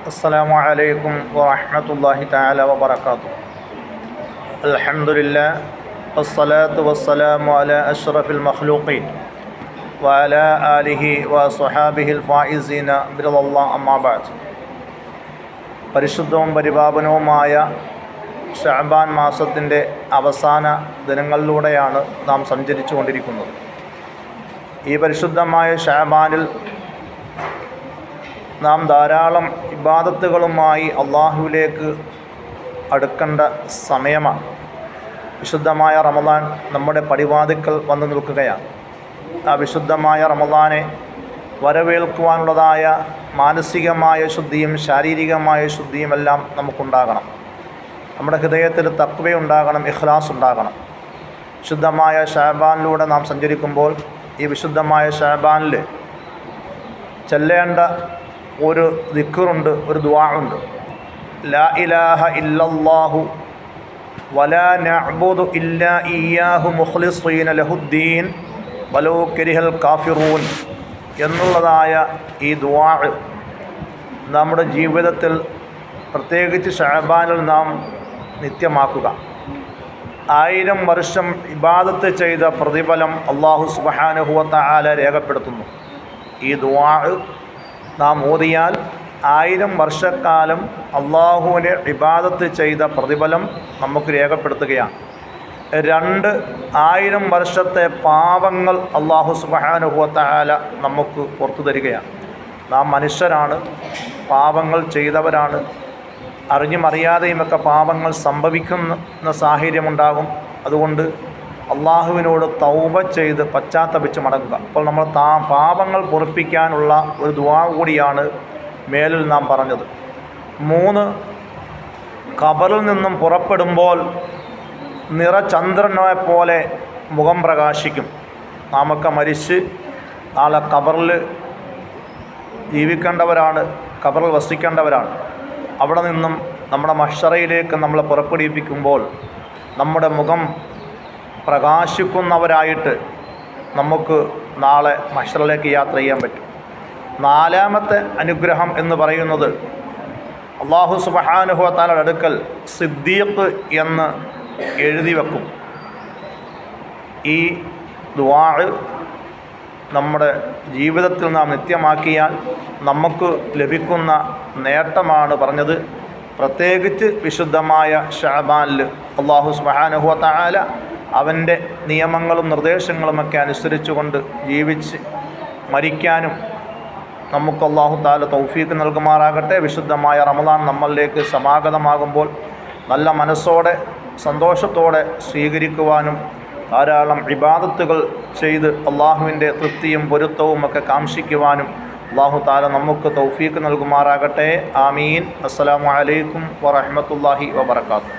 അസ്സലാമു അലൈക്കും വറഹ്മത്തുള്ളാഹി തആല വബറകാതുഹു. അൽഹംദുലില്ലാഹ് വസ്സലാത്തു വസ്സലാമു അലാ അഷ്റഫിൽ മഖ്ലൂഖീൻ വഅലാ ആലിഹി വസ്വഹാബിഹിൽ ഫായിസീന ബിറളില്ലാഹി അമ്മാ ബഅദ്. പരിശുദ്ധവും പരിപാവനവുമായ ശഅബാൻ മാസത്തിൻ്റെ അവസാന ദിനങ്ങളിലൂടെയാണ് നാം സഞ്ചരിച്ചു കൊണ്ടിരിക്കുന്നത്. ഈ പരിശുദ്ധമായ ശഅബാനിൽ നാം ധാരാളം ഇബാദത്തുകളുമായി അള്ളാഹുവിലേക്ക് അടുക്കേണ്ട സമയമാണ്. വിശുദ്ധമായ റമദാൻ നമ്മുടെ പടിവാതിക്കൽ വന്നു നിൽക്കുകയാണ്. ആ വിശുദ്ധമായ റമദാനെ വരവേൽക്കുവാനുള്ളതായ മാനസികമായ ശുദ്ധിയും ശാരീരികമായ ശുദ്ധിയുമെല്ലാം നമുക്കുണ്ടാകണം. നമ്മുടെ ഹൃദയത്തിൽ തഖ്വയുണ്ടാകണം, ഇഖ്ലാസ് ഉണ്ടാകണം. വിശുദ്ധമായ ശഅബാനിലൂടെ നാം സഞ്ചരിക്കുമ്പോൾ ഈ വിശുദ്ധമായ ശഅബാനിൽ ചൊല്ലേണ്ട ഒരു ദിക്റുണ്ട്, ഒരു ദുആ ഉണ്ട്. ലാ ഇലാഹ ഇല്ലല്ലാഹു വലാ നഅ്ബുദു ഇല്ലാ ഇയ്യാഹു മുഖ്ലിസീന ലഹുദ്ദീൻ വലൗ കരിഹൽ കാഫിറൂൻ എന്നുള്ളതായ ഈ ദുആ നമ്മുടെ ജീവിതത്തിൽ പ്രത്യേകിച്ച് ശഅബാനിൽ നാം നിത്യമാക്കുക. 1000 വർഷം ഇബാദത്ത് ചെയ്ത പ്രതിഫലം അല്ലാഹു സുബ്ഹാനഹു വ തആല രേഖപ്പെടുത്തുന്നു. ഈ ദുആ നാം ഓതിയാൽ 1000 വർഷക്കാലം അള്ളാഹുവിനെ ഇബാദത്ത് ചെയ്ത പ്രതിഫലം നമുക്ക് രേഖപ്പെടുത്തുകയാണ്. 2000 വർഷത്തെ പാപങ്ങൾ അള്ളാഹു സുബ്ഹാനഹു വ തആല നമുക്ക് പുറത്തു തരികയാണ്. നാം മനുഷ്യരാണ്, പാപങ്ങൾ ചെയ്തവരാണ്. അറിഞ്ഞും അറിയാതെയുമൊക്കെ പാപങ്ങൾ സംഭവിക്കുന്ന സാഹചര്യമുണ്ടാകും. അതുകൊണ്ട് അള്ളാഹുവിനോട് തൗബ ചെയ്ത് പശ്ചാത്തപിച്ച് മടങ്ങുക. അപ്പോൾ നമ്മൾ പാപങ്ങൾ പൊറുപ്പിക്കാനുള്ള ഒരു ദുആ കൂടിയാണ് മേലിൽ നാം പറഞ്ഞത്. 3, ഖബറിൽ നിന്നും പുറപ്പെടുമ്പോൾ നിറചന്ദ്രനെ പോലെ മുഖം പ്രകാശിക്കും. നാമൊക്കെ മരിച്ച് നാളെ ഖബറിൽ ജീവിക്കേണ്ടവരാണ്, ഖബറിൽ വസിക്കേണ്ടവരാണ്. അവിടെ നിന്നും നമ്മുടെ മഹ്ശറയിലേക്ക് നമ്മളെ പുറപ്പെടുവിപ്പിക്കുമ്പോൾ നമ്മുടെ മുഖം പ്രകാശിക്കുന്നവരായിട്ട് നമുക്ക് നാളെ മഹ്ശറിലേക്ക് യാത്ര ചെയ്യാൻ പറ്റും. 4ാമത്തെ അനുഗ്രഹം എന്ന് പറയുന്നത് അല്ലാഹു സുബ്ഹാനഹു വ തആലയുടെ അടുക്കൽ സിദ്ദീഖ് എന്ന് എഴുതി വെക്കും. ഈ ദുആ നമ്മുടെ ജീവിതത്തിൽ നാം നിത്യമാക്കിയാൽ നമുക്ക് ലഭിക്കുന്ന നേട്ടമാണ് പറഞ്ഞത്. പ്രത്യേകിച്ച് വിശുദ്ധമായ ശഅബാനിൽ അല്ലാഹു സുബ്ഹാനഹു വ തആല അവൻ്റെ നിയമങ്ങളും നിർദ്ദേശങ്ങളുമൊക്കെ അനുസരിച്ചുകൊണ്ട് ജീവിച്ച് മരിക്കാനും നമുക്ക് അല്ലാഹു തആല തൗഫീഖ് നൽകുമാറാകട്ടെ. വിശുദ്ധമായ റമദാൻ നമ്മളിലേക്ക് സമാഗതമാകുമ്പോൾ നല്ല മനസ്സോടെ സന്തോഷത്തോടെ സ്വീകരിക്കുവാനും ധാരാളം ഇബാദത്തുകൾ ചെയ്ത് അള്ളാഹുവിൻ്റെ തൃപ്തിയും പൊരുത്തവും ഒക്കെ കാംക്ഷിക്കുവാനും അല്ലാഹു തആല നമുക്ക് തൗഫീഖ് നൽകുമാറാകട്ടെ. ആമീൻ. അസ്സലാമു അലൈക്കും വറഹ്മത്തുള്ളാഹി വബറകാതുഹു.